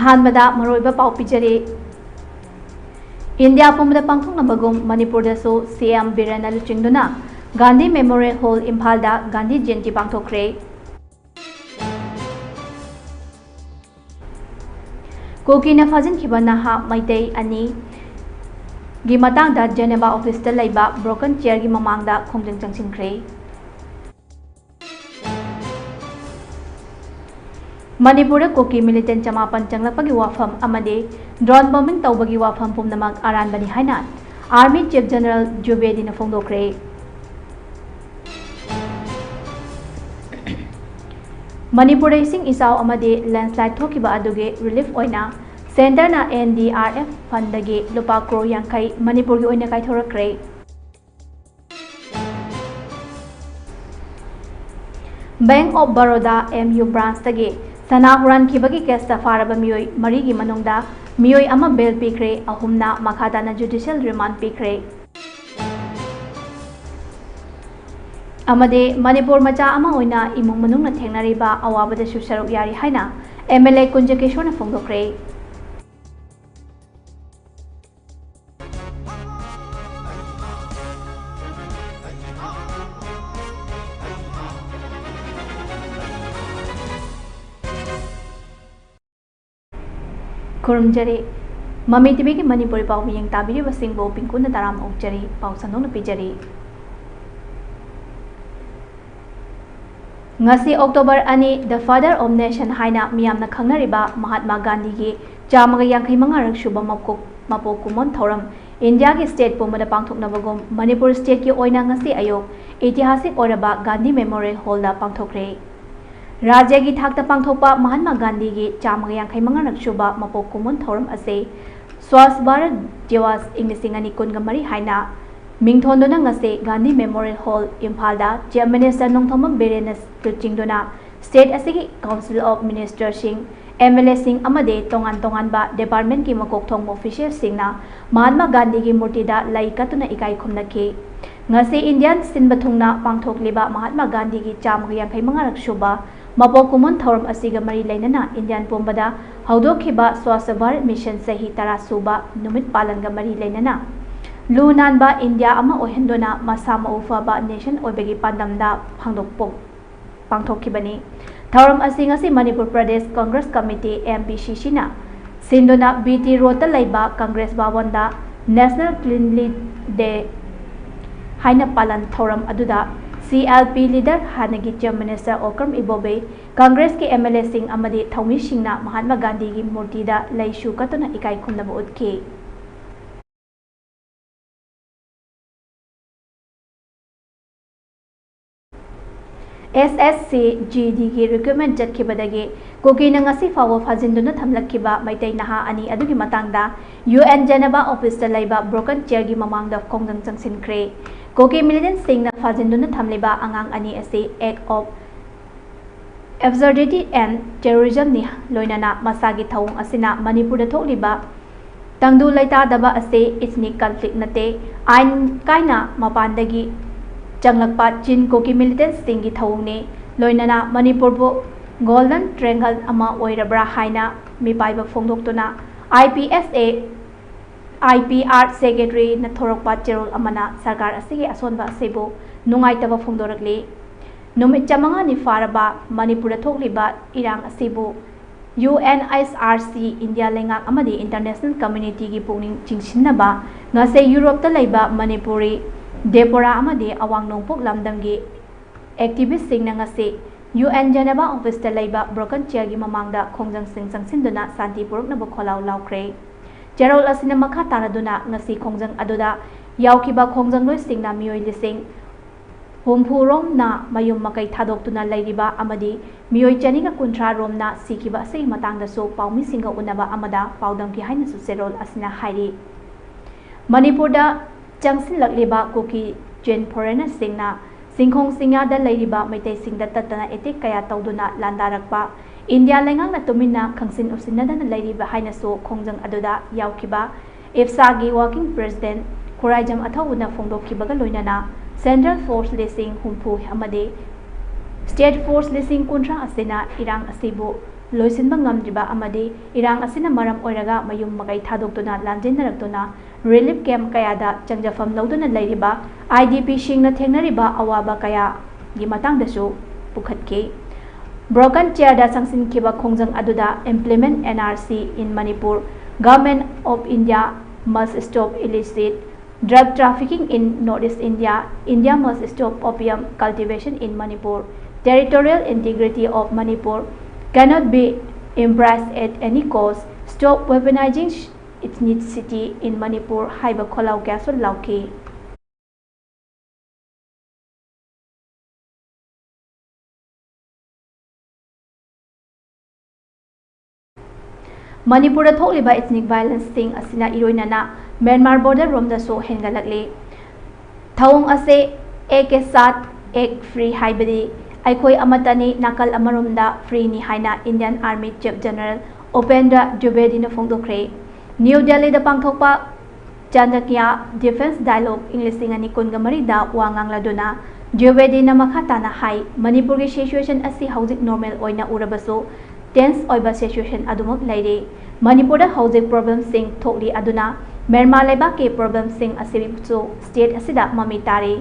अहानबदा मरोइबा पाउ पिजरे इंडिया पुमदा पांथोकनबगुम मणिपुर दसो सीएम बिरेन लुचिंगदुना गांधी मेमोरियल हॉल इम्फालदा गांधी जयंती पांथोखरे कोकीना फाजिनखिबा नहा मैतै अनि गी मतंगदा जेनेवा ऑफिस लैबा ब्रोकन चेयर की ममांगदा खोंजंग चंगसिनख्रे मणिपुर कोकी मिलिटेंट चमापन चंगलपगी वाफम अमदे ड्रोन बॉम्बिंग तौबगी वाफम पुमनमक आरानबनी हाइना आर्मी चीफ जनरल जुबेदीना फोंदोखरे मणिपुर इसिंग इसाव अमदे लैंडस्लाइड थोकिबा अदुगे रिलीफ ओइना सेंटरना NDRF फंडगे लुपा क्रोर यांखै मणिपुर की ओइना काइथोरक्रे bank of Baroda MU branch तगे Sana हुरान खिबगी case फारबा मियोय मरीगी मनोंगदा मियोय अमा बेल पीख्रे अहुमना मखादाना जुडिशियल रिमांड पीख्रे अमदे मणिपुर मचा अमा ओइना इमुंग मनुंगना थेंगनारिबा अवाबदसु सरुक यारी हाइना MLA कुंजकेश्वरना फोंदोखरे खुरुमजरे ममी टीवी की मणिपुरी पाव मियंग ताबिरी बसिंगबो पिंकुन ताराम ओक्चरी पाव Sanon पिजरी ngasi October ani the father of nation haina miyamna khangnariba Mahatma Gandhi gi chamaga yankhai mangarak shuba mapok kumon thoram India ki state pumada pangthoknabagom Manipur state ki oina ngasi ayok ऐतिहासिक oraba Gandhi Memorial Hall da pangthokre राज्य की थाकता पांथोपा महात्मा गांधी की चामगा यांखै मंगारक सुबा मपोक Koeman थौरम असे स्वच्छ भारत दिवस इंग्लिसिंग अनि कुनगा मरी हाइना मिंगथोंदोना ngase गांधी मेमोरियल हॉल इम्फालदा चीफ मिनिस्टर नोंथोम बेरेन लुचिंगदोना स्टेट असigi काउंसिल ऑफ मिनिस्टर सिंह MLA सिंह अमदे तोंगान तोंगान बा डिपार्टमेंट की मकोक थोंग ऑफिशियल सिंगना महात्मा गांधी की मूर्ति दा लाई कतुना इकाई खुमनके ngase इंडियन सिनबा थुंगना पांथोकलिबा महात्मा गांधी की चामगा यांखै मंगारक सुबा मपोक कुमन थौरम असिगा मरी लैनना इंडियन पुंबदा हौदोखिबा स्वच्छ भारत मिशन सही तरा सुबा नुमित पालनगा मरी लैनना लू नानबा इंडिया अमा ओहेंदोना मसा मौफाबा नेशन ओबेगी पांदमदा फांगदोकपोक पांथोखिबनी थौरम असि ngasi Manipur Pradesh Congress committee MPCC ना सिंदोना BT रोड लैबा कांग्रेस बावनदा नेशनल क्लीनली डे हाइना पालन थौरम अदुदा CLP लीडर हानगी चीफ मिनिस्टर ओक्रम इबोबे कांग्रेस के MLA सिंह अमदे थौमी सिंहना महात्मा गांधी की मूर्ति दा लैशु कतुना इकाई खुमनबा उतके SSC GD की रिक्रूटमेंट चटखिबदगे कोकीना ngasi फाव फाजिंदुना थमलखिबा मैतै नहा अनि अदुगी मतंगदा UN जेनेवा ऑफिस लैबा ब्रोकन चेयर की ममांगदा खोंगजंग चंगसिनख्रे कोकी मिलिटेंट सिंगना फाजिंदुना थमलेबा अंगांग अनि असे act of absurdity and terrorism नि लोइनाना मसागी थौंग असिना मणिपुर थोकलिबा तंगदु लैतादबा असे इथनिक कॉन्फ्लिक्ट नते आइन काइना मपानदगी चंगलकपा चिन कोकी मिलिटेंट सिंगी थौंगने लोइनाना मणिपुर बो गोल्डन ट्रायंगल अमा ओइरब्रा हाइना मिपाइबा फोंदोक्तुना IPR सेक्रेटरी न थोरकपा चेरोल अमना सरकार असिगे असोनबा सेबो नुंगाइतबा फोंदोरकले नुमित चमंगा नि फारबा मणिपुर थोकलिबा इरांग असिबो UNHRC इंडिया लेंगा अमदि इंटरनेशनल कम्युनिटी की पुनिंग चिंगसिनबा ngase यूरोप त लैबा मणिपुरी डेपोरा अमदि अवांग नोंपोक लमदमगी एक्टिविस्ट सिंगना ngase UN जेनेवा ऑफिस लैबा ब्रोकन चेयर की ममांगदा खोंजंग सिंग संगसिनदुना शांति पुरकनबा खोलाव लाउख्रे चेरोल असिना मखा तारदुना ngasi खोंजंग अदुदा यावखिबा खोंजंग लोय सिंगना मियोय लिसिंग हुमफुरोम ना मयुम मकै थादोक्तुना लैरिबा अमदि मियोय चनिगा कुंथ्रा रोमना सिकिबा से मतांगदसो पाउमी सिंगा उनबा अमदा पाउदम की हाइनसु चेरोल असिना हाइरि मणिपुरदा चंगसिन लकलिबा कोकी जेन फॉरेनर सिंगना सिंखोंग सिंगादा लैरिबा मैतै सिंगदा ततना एटेक कया तौदुना लांदारकपा इंडिया लेंगांगना तुमिना खंगसिन उसिनदना लैरिबा हाइनसो खोंजंग अदुदा यावखिबा इफ्सागी वर्किंग प्रेसिडेंट खुराइजम अथौना फोंदोखिबगा लोइनाना सेंट्रल फोर्स लिसिंग हुमफु अमदे स्टेट फोर्स लिसिंग कुंट्रा असिना इरांग असिबो loisinba ngamdriba amadi irang asina maram oiraga mayum magai thadoktuna lanjinnarakduna relief camp kayada changjafam lawduna leiriba IDP singna thengnariba awaba kaya gi matangdasu pukhatke broken chair da sangsin kiba khongjang aduda implement NRC in Manipur. Government of India must stop illicit drug trafficking in Northeast India. India must stop opium cultivation in Manipur. Territorial integrity of Manipur cannot be embraced at any cost. Stop weaponizing ethnicity in Manipur. Haiba kholau kasul lauki. Manipur thokliba ethnic violence sing asina iroinana Myanmar border romda so hengalakle thawong ase ek sat ek free haibadi aikoi amatani nakal amaromda free ni haina Indian Army Chief General Upendra Dwivedi na phongdokre New Delhi da pangthokpa Chandakya Defense Dialogue English ani kungamari da wangangladuna Dwivedi na makhata na hai Manipur gi situation asi hojik normal oina urabaso tense oiba situation adumak laire Manipur da hojik problem sing thokli aduna Myanmar leba ke problem sing asibiso state asida mami tare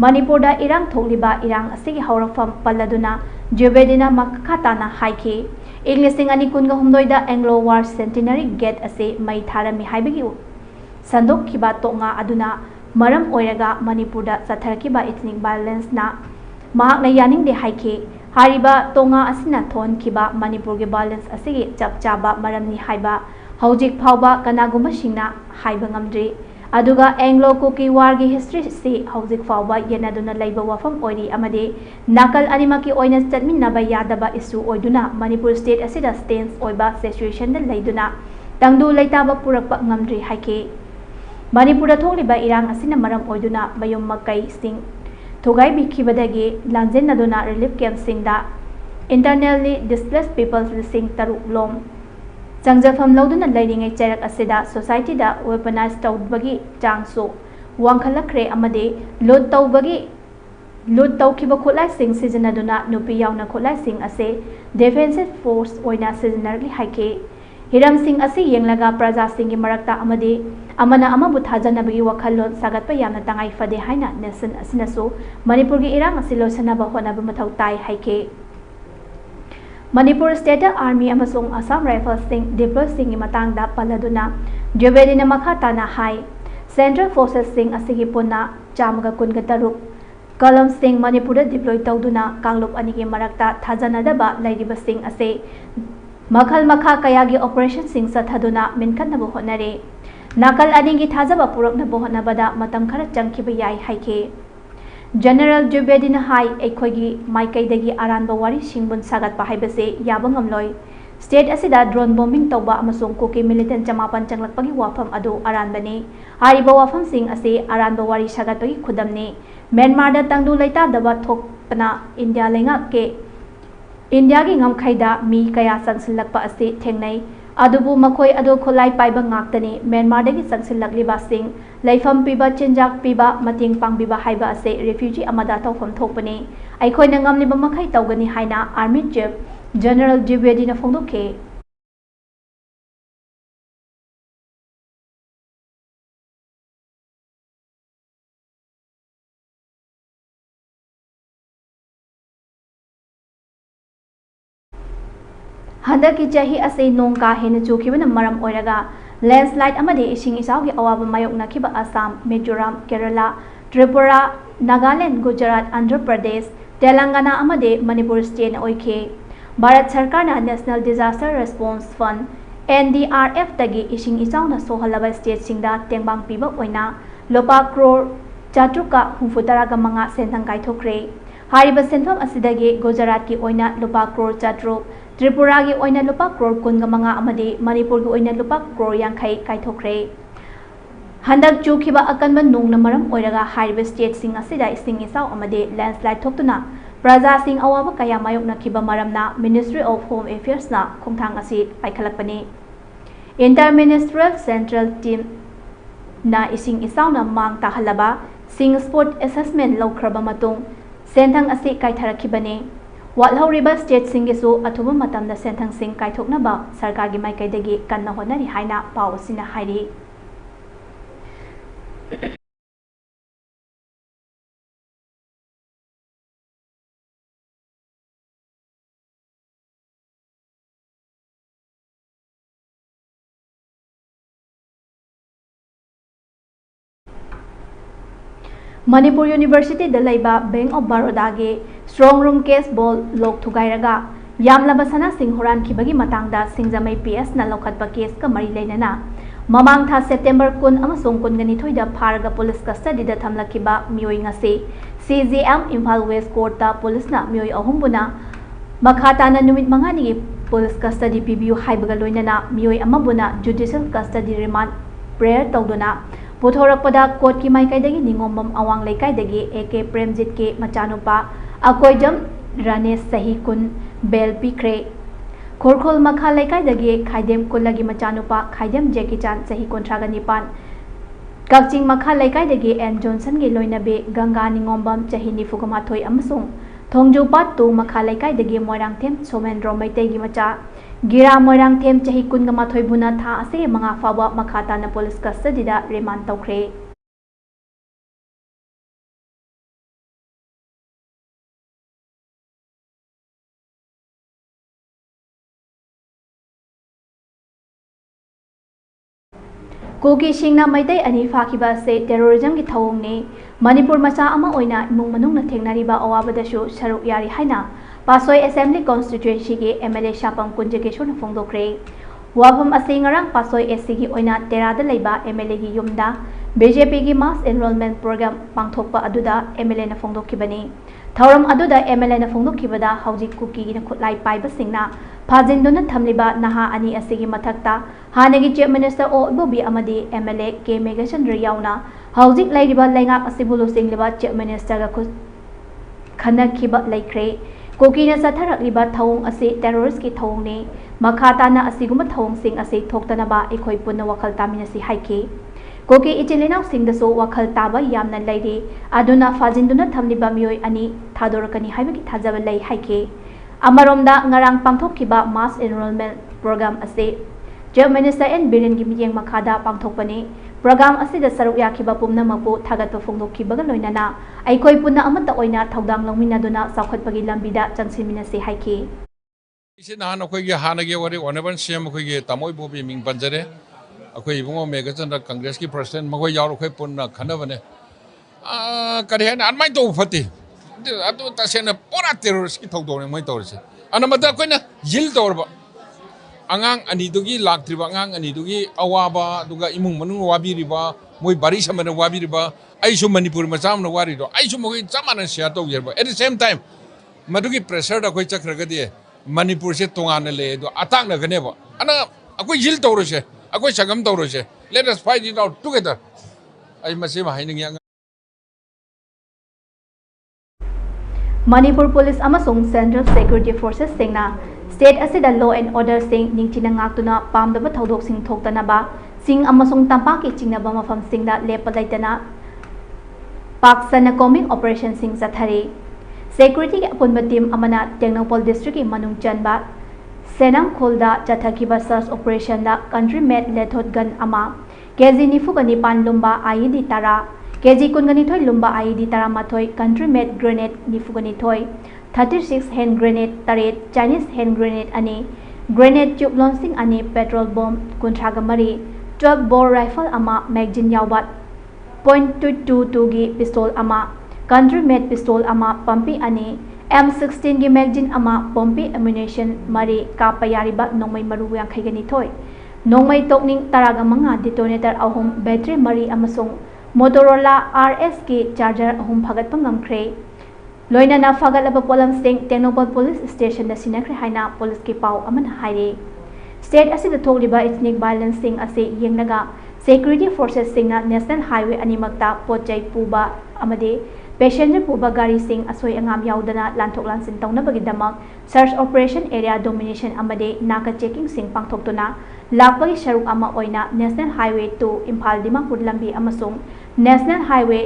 Manipur da irang thokliba irang asigi haurafam palladuna Dwivedi na makhata na haike English ani kunga humdoi da Anglo War Centenary Gate ase mai tharami haibagi sandok kiba tonga aduna maram oiraga Manipur da satharkiba ethnic violence na mahak na yaning de haike Hariba tonga asina thon kiba Manipur ge balance asigi chap chaba maramni haiba hojik phauba kanaguma singna haiba ngamdri aduga Anglo Cookie War ge history si hojik phauba yenaduna leiba wafam oiri amade nakal animaki oina chatminnaba yadaba issue oiduna Manipur state asida stance oiba situation da leiduna tangdu leitaba purakpa ngamdri haike Manipur da tholiba irang asina maram oiduna mayum makai sing Thogai bikibadagi lanjen naduna relief camp singda internally displaced people sing taruk lom changjafam lawduna lairingai cherak asida society da weaponized tawbagi changso wangkhalakre amade load tawkiba kholai sing sijanaduna nupi yauna kholai sing ase defensive force oina sijanarli haike Hiram Singh asi yenglaga praja singh marakta amade amana amabu thajanabagi wakhalon sagatpa yamna tangai fade haina nation asinaso Manipur gi irang asilo sanaba honaba mathau tai haike Manipur State Army amasung Assam Rifles sing deploy sing matangda paladuna Dwivedi na makhata na hai Central Forces sing asigi ponna chamaga kunga taruk Kalam Singh Manipur deploy tawduna kanglop anigi marakta thajanadaba lairiba sing ase Makhal makha kayagi operation sing sathaduna minkhannabu honare nakal aningi thajaba puraknabu honabada matam khara changkiba yai haike General Dwivedi na hai ekhoigi maikaidagi aranba wari singbun sagat pa haibase yaba ngamloi state asida drone bombing tawba amasung Cookie militant chamapan changlakpagi wafam adu aranbani hariba wafam sing ase aranba wari sagatpagi khudamne Myanmar da tangdu leita daba thokpana India lenga ke India gi ngamkhaida mi kaya sangsilakpa ase thengnai adubu makhoi adu kholai paiba ngaktani Myanmar dagi sangsilakliba sing laifam piba chenjak piba mating pangbiba haiba ase refugee amada tawfam thokpani aikhoina ngamliba makhai tawgani haina Army Chief General Dwivedi na phongdokhe Handaki chahi ase nong ka hena chukibana maram oiraga landslide amade ising isau gi awaba mayokna kiba Assam Mizoram Kerala Tripura Nagaland Gujarat Andhra Pradesh Telangana amade Manipur state oike Bharat Sarkar na National Disaster Response Fund NDRF tagi ising isau na sohalaba state singda tengbang piba oina lopa crore chatruka humfutaraga manga senthang kaithokre hariba senfam asidagi Gujarat ki oina lopa crore chatruk Tripura gi oina lupa crore kunga manga amade Manipur gi oina lupa crore yankhai kaithokre handak chukhiba akanba nungna maram oiraga hariba state sing asida ising isau amade landslide thoktuna praja sing awaba kaya mayokna khiba maramna Ministry of Home Affairs na khongthang asi paikhalakpani Interministerial Central Team na ising isau na mang tahalaba sing sport assessment laukraba matung senthang asi kaitharakhibani वाटहौरिबा स्टेटसिंगीसु अथुबा मतमदा सेंथंगसिंग कायथोकनबा सरकारगी माइकैदगी कन्ना honorary हाइना पाव असिना हाइरि। Manipur university दलाइबा bank of Baroda के strong room case ball लोक थुगाइरगा यामलबा सना Singh हुरानखिबगी मतंगदा सिंगजमई PS ना लौखटपा case का मरी लेनना ममांग था सेप्टेम्बर 10 अमसोंग 12 दा फारगा पुलिस कस्टडी दा थमलखिबा मियोई ngase CJM Imphal west court ता पुलिस ना मियोई अहुमबुना मखाताना नुमित मंगानी पुलिस कस्टडी पीबियु हाइबगा लोइनना मियोई अमबुना जुडिशियल कस्टडी रिमांड प्रेयर तौदुना पुथोरकपदा कोर्ट की माइकैदगी निंगोमम अवांग लेकाइदगी AK प्रेमजित के मचानुपा अकोइजम रानेश सही कुन बेल पीख्रे खोरखोल मखा लेकाइदगी खाइदेम कुलगी मचानुपा खाइदेम जेकी चान सही कुंथ्रागा निपान कक्चिंग मखा लेकाइदगी एन जॉनसन गे लोइनबे गंगा निंगोमबम चही निफुगमाथोय अमसुंग थोंगजुपा तू मखा लेकाइदगी मोइरांगथेम सोमेंद्रो मैतेगी मचा गिरा मोइरांगथेम चही कुनगमाथोय बुना था असे मंगा फावा मखाताना पुलिस कस्टडीदा रिमांड तौख्रे। कुकी सिंगना मैतै अनि फाखिबा से टेररिज्म की थौंगने मणिपुर मचा अमा ओइना इमुंग मनुंगना थेंगनारिबा अवाबदसु सरुक यारि हाइना पासोई असेंबली कॉन्स्टिट्यूएंसी के MLA शापम कुंजकेशुन फोंदोक्रे वाफम असे ngarang पासोई SC की ओइना तेरादा लेबा MLA की युमदा BJP की मास एनरोलमेंट प्रोग्राम पांगथोकपा अदुदा MLA ना फोंदोखिबनी थौरम अदुदा MLA ना फोंदोखिबदा हौजिक कुकी की खुलाई पाइबा सिंगना फाजिंदुना थमलिबा नहा अनि असे की मथकता हानेगी चीफ मिनिस्टर ओ बोबी अमदी MLA के मेगचंद्र याउना हौजिक लाइरिबा लेंगाक असिबुलु सिंगलिबा चीफ मिनिस्टर का खनखिबा लेख्रे कोकीना सथरकलिबा थौंग असे टेररिस्ट की थौंगने मखाताना असिगुम थौंगसिंग असे थोक्तनबा एखोय पुन्ना वखल तामिनसी हाइके कोकी इचिलेनाव सिंगदसो वखल ताबा यामना लैरे अदुना फाजिंदुना थमलिबा मियोय अनि थादोरकनी हाइबगी थाजबा लै हाइके अमरोमदा ngarang पांगथोखिबा मास एनरोलमेंट प्रोग्राम असे चीफ मिनिस्टर एन बिरेन की मियेंग मखादा पांगथोकपने प्रोग्राम असिदा सरुक याखिबा पुमनमकु थागतपा फोंदोखिबगा लोइनना अइखोय पुन्ना अमता ओइना थौदांग लौमिनादुना सावखटपगी लंबिदा चंगसिमिनसे हाइके इसे नहान अखोयगे हानगे वरे ऑनरेबल सीएम अखोयगे तामोय बोबी मिंग पंजरे अखोय इबुंगो मेगचंद्र कांग्रेस की प्रेसिडेंट मगोय याव अखोय पुन्ना खनबने करि हेन अनमाय तो फति अदु तसेना पोरा टेररिस्ट की थौदोने मोय तौरसे अनमदा अखोयना जिल तौरबा angang anidugi laktriba angang anidugi awaba duga imung manung wabiriba moi bari samana wabiriba aisu manipur macam na wari do aisu moi chamana share to yerba at the same time madugi pressure da koi chakragadi manipur se tongan le do atak na ganeba ana akoi jil tawrose akoi sagam tawrose let us fight it out together ai mase ma haining yang Manipur Police amasung Central Security Forces singna State asida law and order sing ningchina ngakuna pamdaba thodok sing thoktanaba sing amasung tampaki chingnaba mafam singda lepa laitana paksana combing operation sing sathari security apunba team amana Technopol district ki manung chanba senang kholda chathakiba search operation da country made lethot gun ama kg nifu gani pan lumba IED tara kg kungani thoi lumba IED tara mathoi country made grenade nifu gani thoi 36 hand grenade taret Chinese hand grenade ani grenade tube launching ani petrol bomb kuntraga mari 12 bore rifle ama magazine yawbat .222 gi pistol ama country made pistol ama pumpi ani M16 gi magazine ama pumpi ammunition mari kapayariba nongmai maru yang khaigani thoi nongmai tokning taraga manga detonator ahum battery mari amasung Motorola RS ki charger ahum phagat pangamkhre लोइना ना फागलबा पोलम सिंह टेक्नोपल police station दा सिनाखरे हाइना police की पाव अमन हाइरे स्टेट असिदा थोगलिबा इथनिक वायलेंस सिंह असे येंगनगा सिक्योरिटी फोर्सेस सिंगना नेशनल हाईवे अनिमक्ता पोचै पुबा अमदे पैसेंजर पुबा गाड़ी सिंह असोय अंगाम याउदना लांथोक लांसिन तौनबगी दमक सर्च ऑपरेशन एरिया डोमिनेशन अमदे नाका चेकिंग सिंह पांगथोक्तुना लापगी शरुक अमा ओइना नेशनल हाईवे 2 इम्फाल दिमापुर लंबी अमसुंग नेशनल हाईवे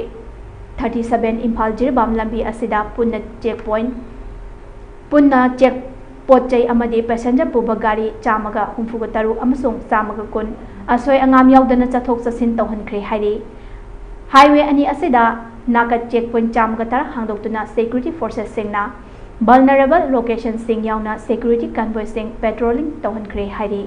37 इम्फाल जिरबाम लंबी असिदा पुन्ना चेक पॉइंट पुन्ना चेक पोचै अमदी पैसेंजर पुबा गाड़ी चामगा हुंफुगा तरु अमसुंग चामगा कुन असोय अंगाम यावदना चथोक चसिन तौहनख्रे हाइरे हाईवे अनि असिदा नाका चेक पोइंट चामगा तर हांगदोक्तुना सिक्योरिटी फोर्सेस सिंगना vulnerable location sing yauna security convoy sing patrolling tauhankhre hairi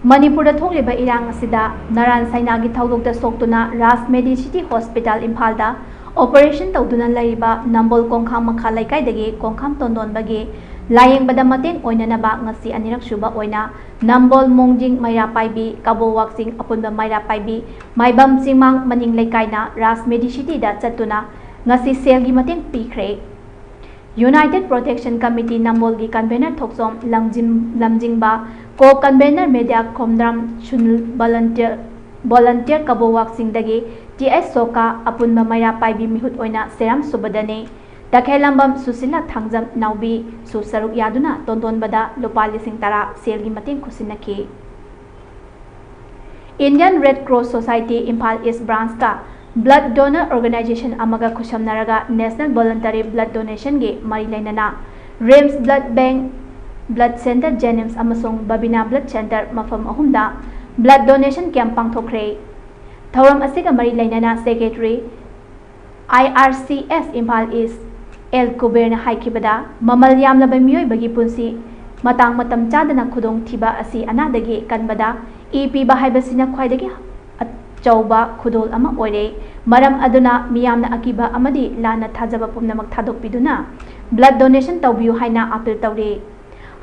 Manipur thokliba irang asida naran saina gi thaudok da soktuna ras medicity hospital imphal da operation tawduna laiba nambol kongkham makha laikai dagi kongkham tondon bagi layeng bada mateng oinana ba ngasi anirak suba oina nambol mongjing maira paibi kabo waksing apunba maira paibi maibam singmang maning laikai na ras medicity da chatuna ngasi sel gi mateng pikhre United Protection Committee nambol gi convener thoksom lamjingba को convener media खोमद्राम चुनल volunteer कबो वाक्सिंग दगे TS सोका अपुन मैरा पाइबी मिहुत ओइना serum सुबदने तखेलंबम Susila Thangjam नाउबी सुसरुक यादुना तोंदोनबदा लुपा लिसिंग तरा सेलगी मतेंग खुसिनकी Indian red cross society Imphal east branch का ब्लड डोनर ऑर्गेनाइजेशन अमगा खुशमनरगा नेशनल वॉलंटरी ब्लड डोनेशन गे मरी लेनना RIMS blood bank blood centre JNIMS अमसोंग बबिना ब्लड सेंटर मफम अहुमदा ब्लड डोनेशन कैंप पांगथोखरे थौरम असिगा मरी लेनना secretary IRCS Imphal east L कुबेरना हाइखिबदा ममल यामलबा मियोइबगी पुंसी मतंग मतम चादना खुदोंग थिबा असि अनादगी कनबदा ई पीबा हाइबसिना ख्वाइदगी अचौबा खुदोल अमा ओइरे मरम अदुना मियामना अकिबा अमदी लाना थाजबा पुमनमक थादोकपिदुना ब्लड डोनेशन तौबियु हाइना अपील तौरे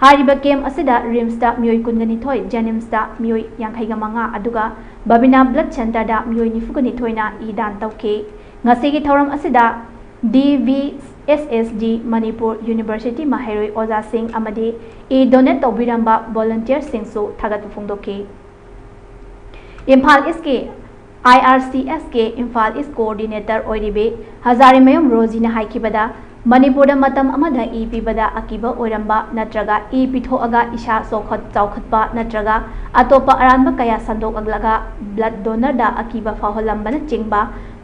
हारिबा केम असिदा रिम्स दा मियोइ कुनगनी थोय जेनिम्स दा मियोइ यांखैगा मंगा अदुगा बबिना ब्लड सेंटर दा मियोइ निफुगनी थोयना ईदान तौके ngasi gi thoram asida DVSSD Manipur University Mahairoi Oza Singh amadi e donate tobiramba volunteer sing su thagat phungdoke Imphal iske IRCS ke Imphal is coordinator oiribe Hazarimayum Roji na haikibada Manipur da matam amada e pibada akiba oiramba natraga e pitho aga isha sokhat chaukhatpa natraga atopa aranba kaya sandok aglaga blood donor da akiba faholamba na chingba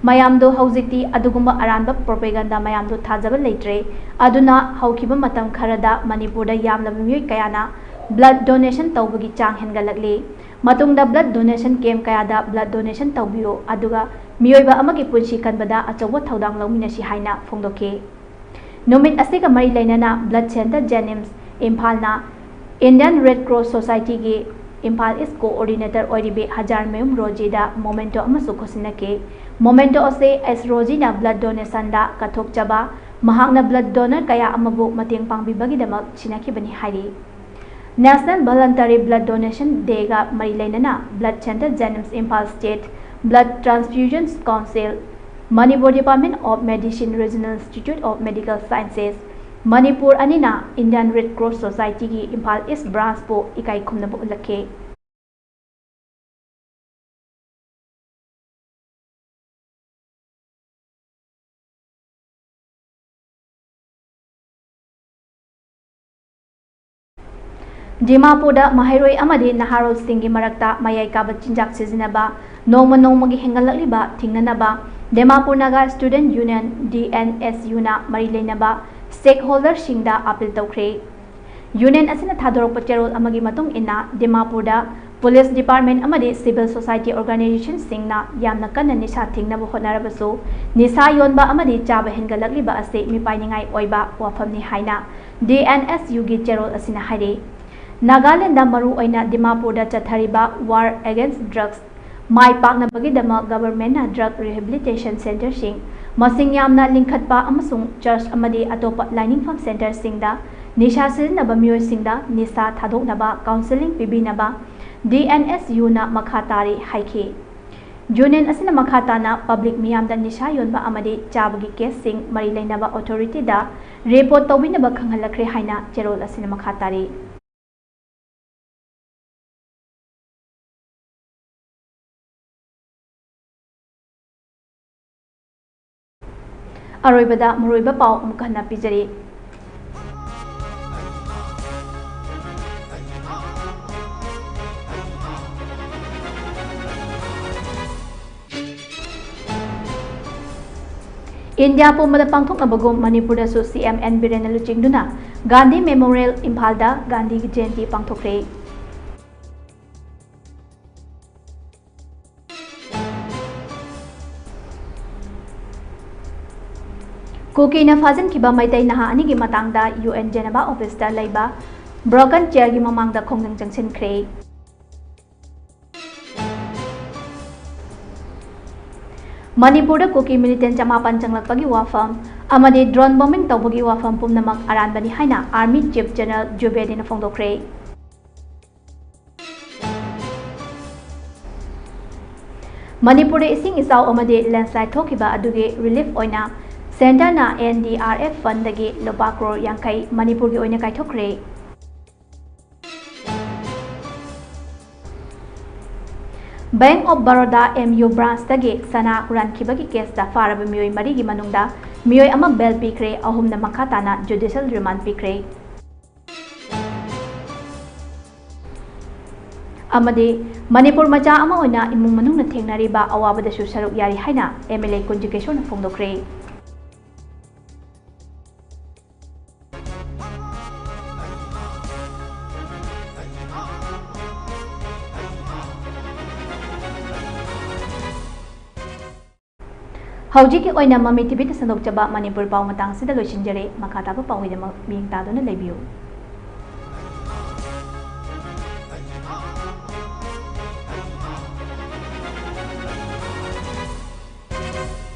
mayamdo haujikti adugumba aranba propaganda mayamdo thajaba leitre aduna haukiba matam kharada Manipur da yamlaba miyoi kayana blood donation tawbagi chang hengalakle matungda blood donation camp kayada blood donation tawbiyo aduga miyoiba amagi punsi kanbada achawa thaudang lawmina si haina phongdoke Numit asiga mari lainana blood center Jenims Imphal na Indian Red Cross Society ge Imphal is coordinator oiribe Hajar Mayum Roji da momento amasu khosinake momento ose as Roji na blood donation da kathok chaba mahakna blood donor kaya amabu mateng pangbibagi damak chinaki bani hairi National Voluntary Blood Donation Day ga mari lainana blood center Jenims Imphal State Blood Transfusion Council Manipur Department of Medicine Regional Institute of Medical Sciences Manipur anina Indian Red Cross Society ki Imphal East branch po ikai khumnaba ulakhe Dimapur da Mahairoi amadi Naharol Singhi marakta mayai kaba chinjak sizinaba nongma gi hengalakliba thingnanaba Dimapur Naga Student Union DNSU na mari leinaba stakeholder singda appeal tawkhre Union asina thadorok paterol amagi matung inna Dimapur da Police Department amadi Civil Society Organization singna yamna kanna nisa thingnaba honarabasu nisa yonba amadi chaba hengalakliba ase mipainingai oiba wafamni haina DNSU gi cherol asina haire Nagaland da maru oina Dimapur da chathariba war against drugs mai pakna bagidama government na drug rehabilitation center sing masing yamna linkhatpa amasung church amadi atopa lining farm center singda nisha sirinaba miyoy singda nisa thadoknaba counseling pibinaba DNSU na makhatari haikhe Union asina makhatana public miyamda nisha yonba amadi chabagi case sing mari leinaba authority da report tawbinaba khanghalakre haina cherol asina makhatari अरोइबदा मरोइबा पाव अमुक हन्ना पिजरी India पुमदा पांथोकनबगुम मणिपुरदसु CM N Biren लुचिंगदुना Gandhi memorial इम्फालदा गांधी जयंती पांथोकरे कुकीना फाजनखिबा मैतै नहा अनिगी मतंगदा यूएन जेनेवा ऑफिसदा लैबा ब्रोकन चेयर की ममांगदा खोंगजंग जंगसिनख्रे मणिपुर कुकी मिलिटेंट चमापन चंगलकपगी वाफम अमदे ड्रोन बॉम्बिंग तौबगी वाफम पुमनमक अरानबनी हाइना आर्मी चीफ जनरल जुबेदिन फोंदोखरे मणिपुर इसिंग इसाव अमदे लैंडस्लाइड थोखिबा अदुगे रिलीफ ओइना सेंटर ना NDRF फंड दगी लुपा करोड़ यांखई मणिपुर की ओइना काइथोखरे bank of Baroda MU branch दगी सना हुरानखिबगी केस दा फारब मियोय मरी की मनुंगदा मियोय अमा बेल पीखरे अहुमना मखा ताना जुडिशियल रिमांड पीखरे अमदे मणिपुर मचा अमा ओइना इमुंग मनुंगना थेंगनारिबा अवाबदसु सरुक यारी हाइना MLA कुंजुकेशोन फोंदोखरे हौजी की ओइना ममी टीवी संदोकचबा मणिपुर पाव मतंग सिदा लोइसिनजरे मखा ताबा पावइदमक मिंग तादुना लेबियो।